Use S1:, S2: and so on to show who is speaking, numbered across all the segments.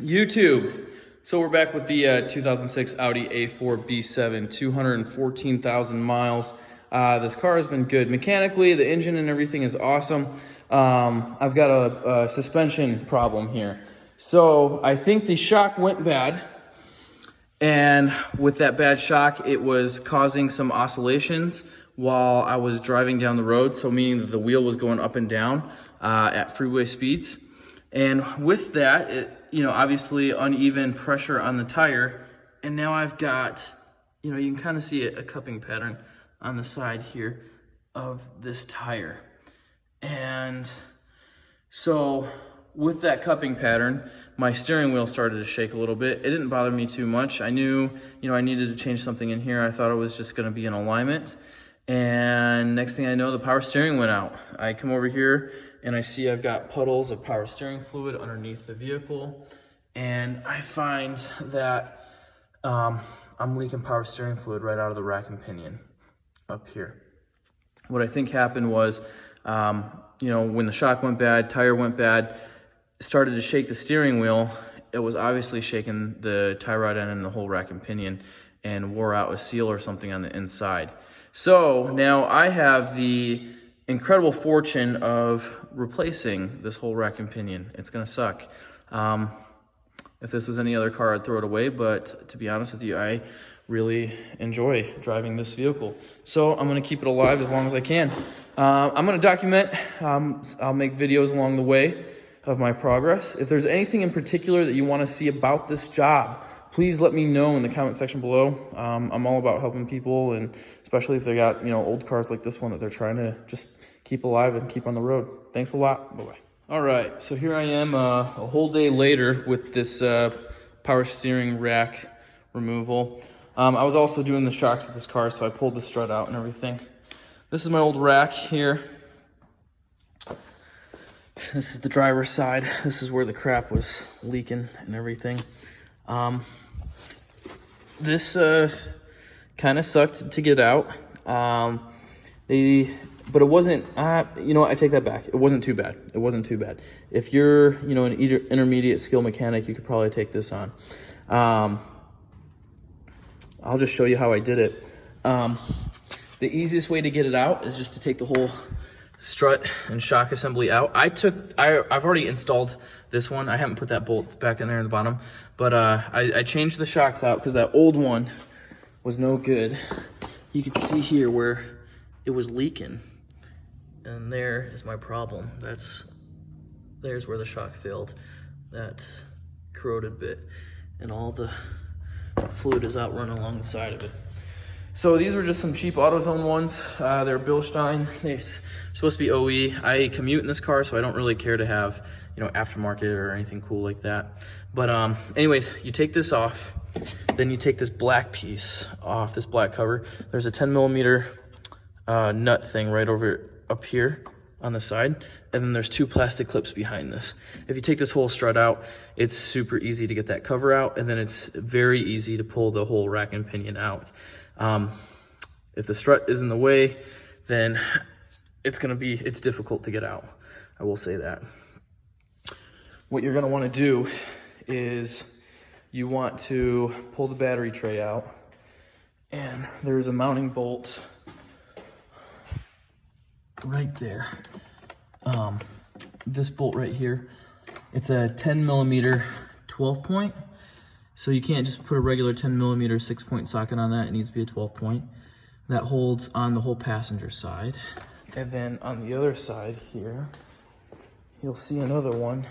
S1: YouTube. So we're back with the 2006 Audi A4 B7, 214,000 miles. This car has been good mechanically. The engine and everything is awesome. I've got a suspension problem here. So I think the shock went bad. And with that bad shock, it was causing some oscillations while I was driving down the road. So meaning that the wheel was going up and down at freeway speeds. And with that, it, obviously uneven pressure on the tire. And now I've got, you can kind of see a cupping pattern on the side here of this tire. And so with that cupping pattern, my steering wheel started to shake a little bit. It didn't bother me too much. I knew, I needed to change something in here. I thought it was just gonna be an alignment. And next thing I know, the power steering went out. I come over here and I see I've got puddles of power steering fluid underneath the vehicle. And I find that I'm leaking power steering fluid right out of the rack and pinion up here. What I think happened was, when the shock went bad, tire went bad, started to shake the steering wheel, it was obviously shaking the tie rod end and the whole rack and pinion and wore out a seal or something on the inside. So now I have the incredible fortune of replacing this whole rack and pinion. It's gonna suck. If this was any other car, I'd throw it away, but to be honest with you, I really enjoy driving this vehicle. So I'm gonna keep it alive as long as I can. I'm gonna document, I'll make videos along the way of my progress. If there's anything in particular that you wanna see about this job, please let me know in the comment section below. I'm all about helping people, and especially if they got, old cars like this one that they're trying to just keep alive and keep on the road. Thanks a lot, bye-bye. All right, so here I am a whole day later with this power steering rack removal. I was also doing the shocks with this car, so I pulled the strut out and everything. This is my old rack here. This is the driver's side. This is where the crap was leaking and everything. This kind of sucked to get out. But it wasn't, I take that back. It wasn't too bad. It wasn't too bad. If you're, an intermediate skill mechanic, you could probably take this on. I'll just show you how I did it. The easiest way to get it out is just to take the whole strut and shock assembly out. I've already installed this one. I haven't put that bolt back in there in the bottom, but I changed the shocks out because that old one was no good. You can see here where it was leaking, and there is my problem. There's where the shock failed. That corroded bit, and all the fluid is out running along the side of it. So these were just some cheap AutoZone ones. They're Bilstein. They're supposed to be OE. I commute in this car, so I don't really care to have, aftermarket or anything cool like that. But anyways, you take this off, then you take this black piece off, this black cover. There's a 10 millimeter nut thing right over up here on the side, and then there's two plastic clips behind this. If you take this whole strut out, it's super easy to get that cover out, and then it's very easy to pull the whole rack and pinion out. If the strut is in the way, then it's difficult to get out. I will say that. What you're gonna wanna do is you want to pull the battery tray out, and there's a mounting bolt right there. This bolt right here, it's a 10 millimeter 12 point. So you can't just put a regular 10 millimeter 6-point socket on that. It needs to be a 12 point. That holds on the whole passenger side. And then on the other side here, you'll see another one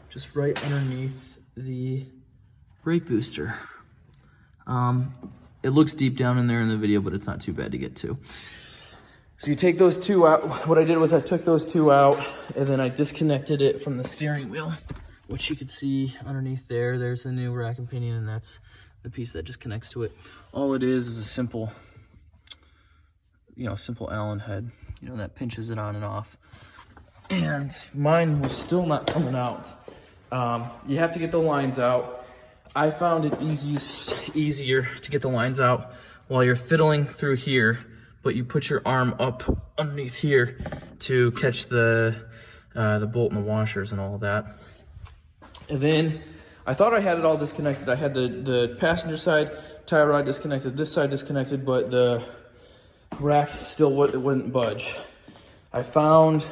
S1: just right underneath the brake booster. It looks deep down in there in the video, but it's not too bad to get to. So you take those two out. What I did was I took those two out, and then I disconnected it from the steering wheel, which you could see underneath there. There's the new rack and pinion, and that's the piece that just connects to it. All it is a simple, simple Allen head, that pinches it on and off. And mine was still not coming out. You have to get the lines out. I found it easier to get the lines out while you're fiddling through here, but you put your arm up underneath here to catch the bolt and the washers and all of that. And then I thought I had it all disconnected. I had the passenger side tie rod disconnected, this side disconnected, but the rack still wouldn't budge. I found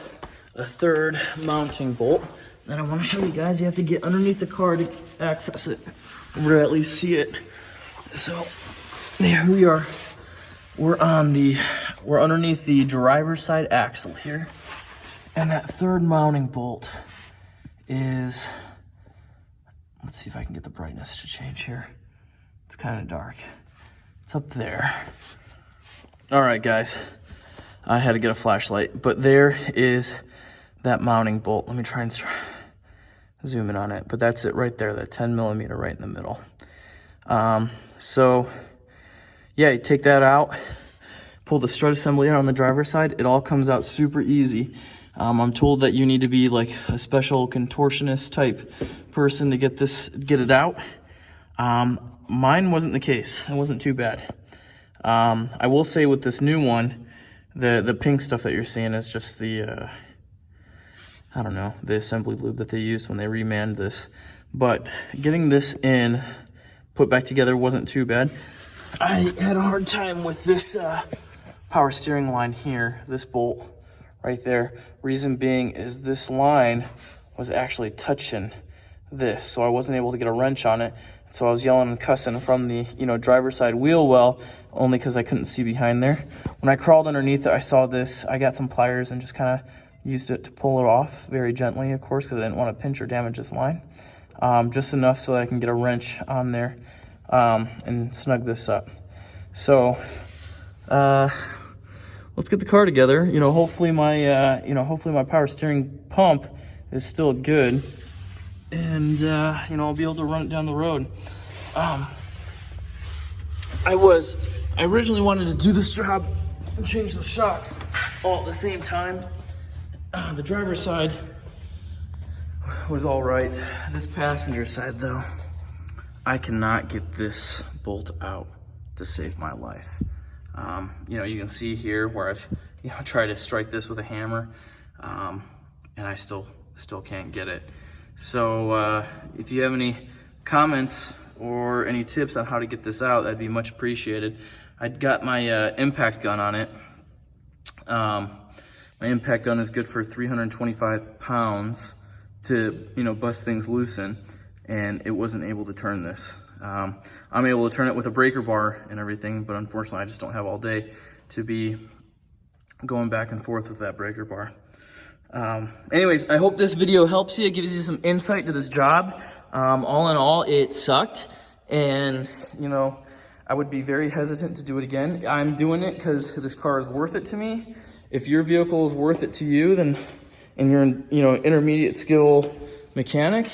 S1: a third mounting bolt that I want to show you guys. You have to get underneath the car to access it, or at least see it. So there we are. We're underneath the driver's side axle here. And that third mounting bolt is, let's see if I can get the brightness to change here. It's kind of dark. It's up there. All right, guys. I had to get a flashlight, but there is that mounting bolt. Let me try and zoom in on it, but that's it right there, that 10 millimeter right in the middle. So yeah, you take that out, pull the strut assembly out on the driver's side. It all comes out super easy. I'm told that you need to be like a special contortionist type person to get it out. Mine wasn't the case. It wasn't too bad. I will say with this new one, the pink stuff that you're seeing is just the, I don't know, the assembly lube that they used when they remanned this. But getting this put back together wasn't too bad. I had a hard time with this power steering line here, this bolt right there. Reason being is this line was actually touching this, so I wasn't able to get a wrench on it. So I was yelling and cussing from the driver's side wheel well, only because I couldn't see behind there. When I crawled underneath it, I saw this. I got some pliers and just kind of used it to pull it off very gently, of course, because I didn't want to pinch or damage this line. Just enough so that I can get a wrench on there and snug this up. So let's get the car together. Hopefully my power steering pump is still good, and I'll be able to run it down the road. I originally wanted to do this job and change the shocks all at the same time. The driver's side was all right. This passenger side, though, I cannot get this bolt out to save my life. You can see here where I've tried to strike this with a hammer, and I still can't get it. So if you have any comments or any tips on how to get this out, that'd be much appreciated. I got my impact gun on it. My impact gun is good for 325 pounds to bust things loose in, and it wasn't able to turn this. I'm able to turn it with a breaker bar and everything, but unfortunately I just don't have all day to be going back and forth with that breaker bar. Anyways, I hope this video helps you. It gives you some insight to this job. All in all, it sucked, and I would be very hesitant to do it again. I'm doing it because this car is worth it to me. If your vehicle is worth it to you, then, and you're an intermediate skill mechanic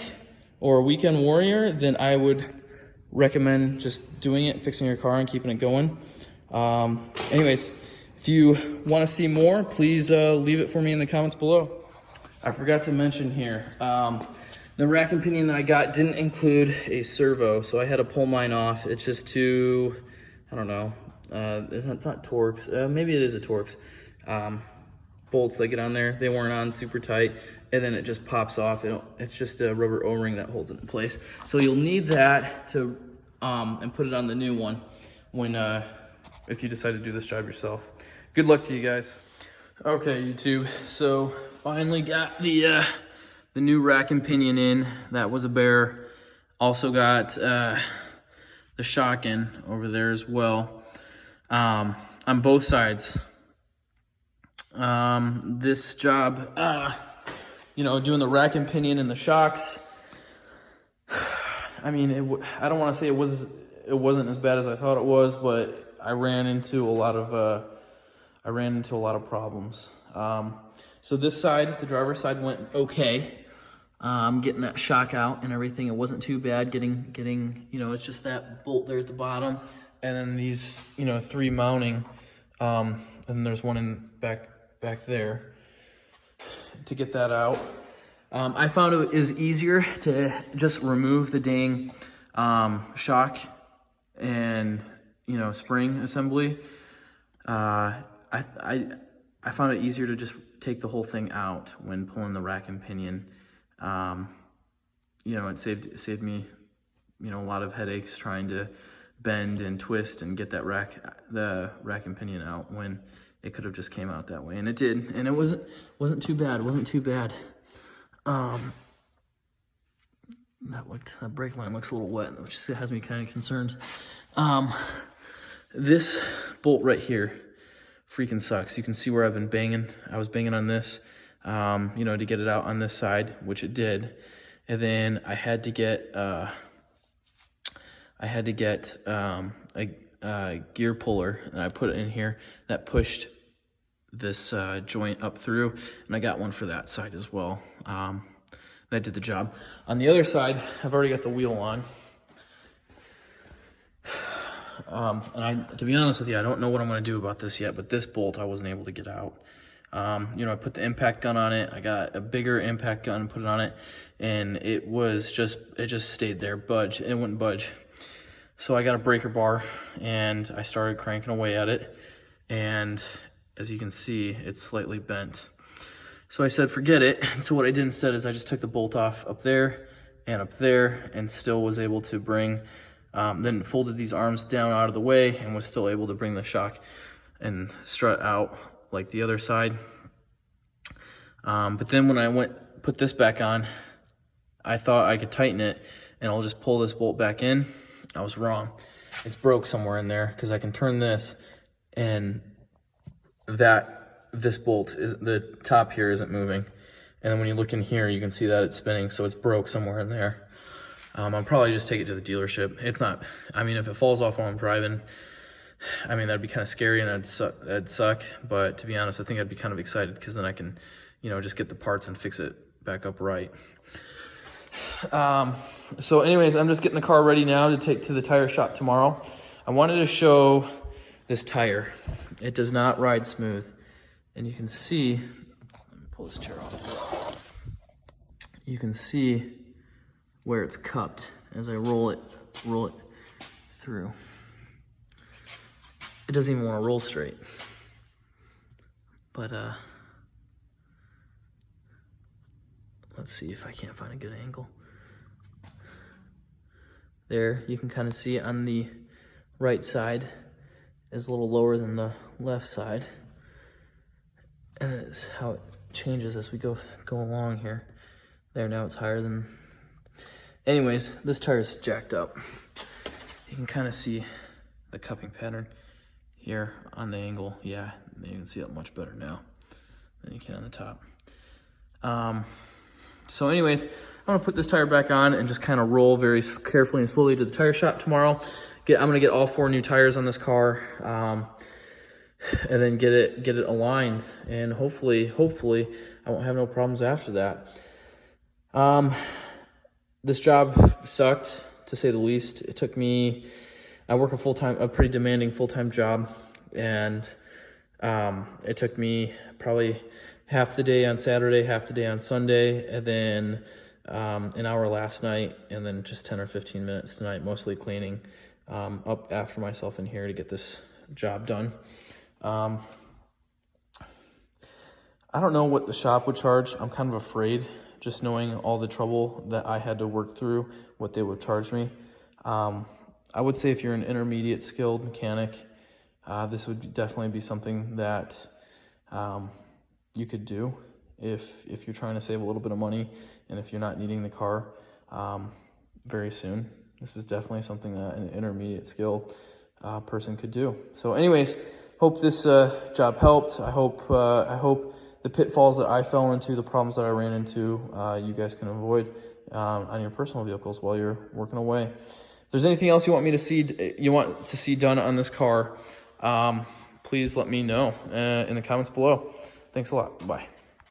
S1: or a weekend warrior, then I would recommend just doing it, fixing your car and keeping it going. Anyways, if you want to see more, please leave it for me in the comments below. I forgot to mention here, the rack and pinion that I got didn't include a servo, so I had to pull mine off. It's just two, I don't know, it's not Torx, maybe it is a Torx. Bolts that get on there, they weren't on super tight, and then it just pops off. It's just a rubber O-ring that holds it in place. So you'll need that to and put it on the new one when if you decide to do this job yourself. Good luck to you guys. Okay, YouTube, so finally got the new rack and pinion in. That was a bear. Also got the shock in over there as well, on both sides. This job, doing the rack and pinion and the shocks, I mean, I don't want to say it wasn't as bad as I thought it was, but I ran into a lot of problems. So this side, the driver's side, went okay. Getting that shock out and everything, it wasn't too bad. Getting it's just that bolt there at the bottom, and then these three mounting, and there's one in back there to get that out. I found it is easier to just remove the dang shock and spring assembly. I found it easier to just take the whole thing out when pulling the rack and pinion. you know, it saved me, you know, a lot of headaches trying to bend and twist and get that the rack and pinion out when it could have just came out that way, and it did, and it wasn't too bad. It wasn't too bad. That brake line looks a little wet, which has me kind of concerned. This bolt right here freaking sucks. You can see where I've been banging. I was banging on this, you know, to get it out on this side, which it did. And then I had to get a gear puller, and I put it in here. That pushed this joint up through, and I got one for that side as well. That did the job. On the other side, I've already got the wheel on. And to be honest with you, I don't know what I'm going to do about this yet, but this bolt I wasn't able to get out. You know, I put the impact gun on it. I got a bigger impact gun and put it on it, and it just stayed there, it wouldn't budge. So I got a breaker bar, and I started cranking away at it, and as you can see, it's slightly bent. So I said, forget it. And so what I did instead is I just took the bolt off up there, and still was able to bring, then folded these arms down out of the way, and was still able to bring the shock and strut out like the other side. But then when I put this back on, I thought I could tighten it and I'll just pull this bolt back in. I was wrong. It's broke somewhere in there, because I can turn this, and this bolt is, the top here isn't moving. And then when you look in here, you can see that it's spinning, so it's broke somewhere in there. I'll probably just take it to the dealership. It's not, I mean, if it falls off while I'm driving, I mean, that'd be kind of scary, and that'd suck. But to be honest, I think I'd be kind of excited, because then I can, you know, just get the parts and fix it back up right. So anyways, I'm just getting the car ready now to take to the tire shop tomorrow. I wanted to show this tire. It does not ride smooth. And you can see, let me pull this chair off. You can see where it's cupped as I roll it through. It doesn't even want to roll straight. But let's see if I can't find a good angle. There, you can kind of see on the right side is a little lower than the left side. And it's how it changes as we go along here. There, now it's higher than... Anyways, this tire is jacked up. You can kind of see the cupping pattern here on the angle. Yeah, you can see it much better now than you can on the top. So anyways, I'm gonna put this tire back on and just kind of roll very carefully and slowly to the tire shop tomorrow. I'm gonna get all 4 new tires on this car, and then get it aligned, and hopefully I won't have no problems after that. This job sucked, to say the least. It took me, I work a pretty demanding full-time job, and it took me probably half the day on Saturday, half the day on Sunday, and then an hour last night, and then just 10 or 15 minutes tonight, mostly cleaning up after myself in here to get this job done. I don't know what the shop would charge. I'm kind of afraid, just knowing all the trouble that I had to work through, what they would charge me. I would say if you're an intermediate skilled mechanic, this would definitely be something that you could do if you're trying to save a little bit of money, and if you're not needing the car very soon. This is definitely something that an intermediate skilled person could do. So anyways, hope this job helped. I hope the pitfalls that I fell into, the problems that I ran into, you guys can avoid on your personal vehicles while you're working away. If there's anything else you want to see done on this car, please let me know in the comments below. Thanks a lot. Bye.